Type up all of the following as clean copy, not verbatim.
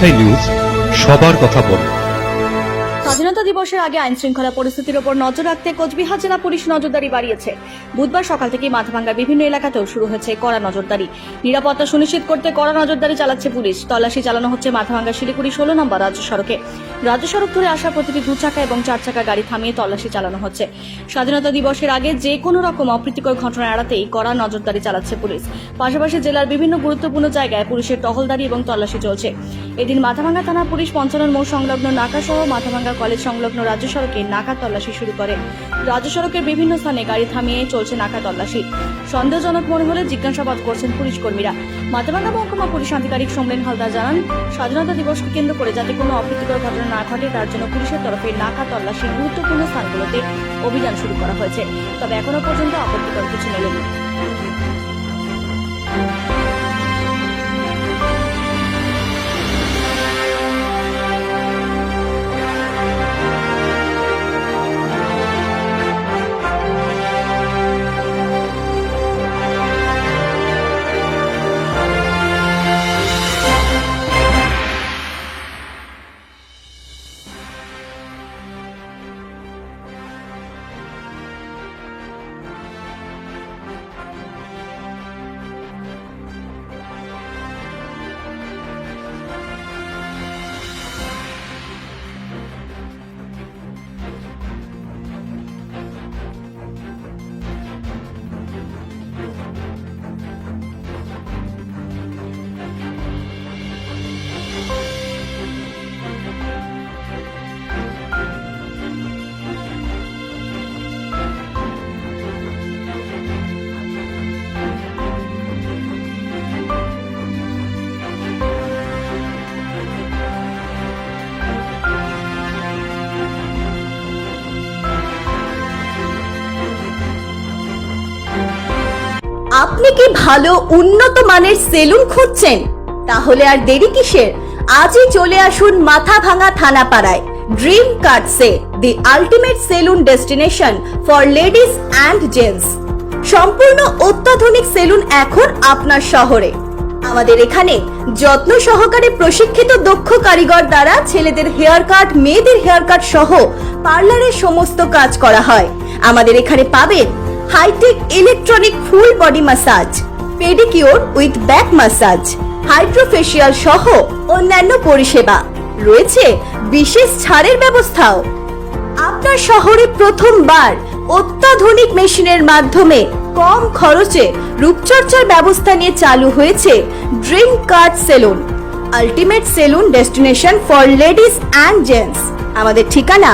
Rajshahi news, সবার কথা বলে। স্বাধীনতা দিবসের আগে আইন শৃঙ্খলা পরিস্থিতির উপর নজর রাখতে কোচবিহার জেলা পুলিশ নজরদারি বাড়িয়েছে। বুধবার সকাল থেকেই মাথাভাঙ্গার বিভিন্ন এলাকাতেও শুরু হয়েছে কড়া নজরদারি। নিরাপত্তা সুনিশ্চিত করতে কড়া নজরদারি চালাচ্ছে পুলিশ। তল্লাশি চালানো হচ্ছে মাথাভাঙ্গা শিলিগুড়ি 16 নম্বর রাজ্য সড়কে। রাজ্য সড়ক ধরে আসা প্রতিটি 2 চাকা এবং 4 চাকা গাড়ি থামিয়ে তল্লাশি চালানো হচ্ছে। স্বাধীনতা দিবসের আগে যে কোনো রকম অপ্রীতিকর ঘটনা এড়াতেই কড়া নজরদারি চালাচ্ছে পুলিশ। পাশাপাশি জেলার বিভিন্ন গুরুত্বপূর্ণ জায়গায় পুলিশের টহলদারি এবং তল্লাশি চলছে। এদিন মাথাভাঙ্গা থানা পুলিশ 55 মোড় সংলগ্ন নাকা সহ মাথাভাঙ্গা কলেজ সংলগ্ন রাজ্য সড়কে নাকা তল্লাশি শুরু করে। রাজ্য সড়কের বিভিন্ন স্থানে গাড়ি থামিয়ে চলছে নাকা তল্লাশি। সন্দেহজনক মনে হলে জিজ্ঞাসাবাদ করছেন পুলিশ কর্মীরা। মাথাভাঙ্গা মহকুমা পুলিশ আধিকারিক সোমলেন হালদার জানান, স্বাধীনতা দিবসকে কেন্দ্র করে যাতে কোনো অপ্রীতিকর ঘটনা না ঘটে তার জন্য পুলিশের তরফে নাকা তল্লাশির গুরুত্বপূর্ণ স্থানগুলোতে অভিযান শুরু করা হয়েছে। তবে এখনো পর্যন্ত আপত্তিকর কিছু মেলেনি। আপনি কি ভালো উন্নত মানের সেলুন খুঁজছেন? তাহলে আর দেরি কিসের? আজই চলে আসুন মাথাভাঙ্গা থানাপাড়ায় dream cuts, the ultimate salon destination for ladies and gents. সম্পূর্ণ অত্যাধুনিক সেলুন এখন আপনার শহরে। আমাদের এখানে যত্ন সহকারে প্রশিক্ষিত দক্ষ কারিগর দ্বারা ছেলেদের হেয়ার কাট, মেয়েদের হেয়ার কাট সহ পার্লারের সমস্ত কাজ করা হয়। আমাদের এখানে পাবেন hi tech electronic full body massage, pedicure with back massage, hydrofacial সহ অন্যান্য পরিষেবা রয়েছে। বিশেষ ছাড়ের ব্যবস্থাও। আপনার শহরে প্রথমবার অত্যাধুনিক মেশিনের মাধ্যমে কম খরচে রূপচর্চার ব্যবস্থা নিয়ে চালু হয়েছে dream cut salon, ultimate salon destination for ladies and gents. আমাদের ঠিকানা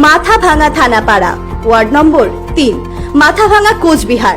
মাথাভাঙ্গা থানাপাড়া, ওয়ার্ড নম্বর 3, মাথাভাঙ্গা, কোচবিহার।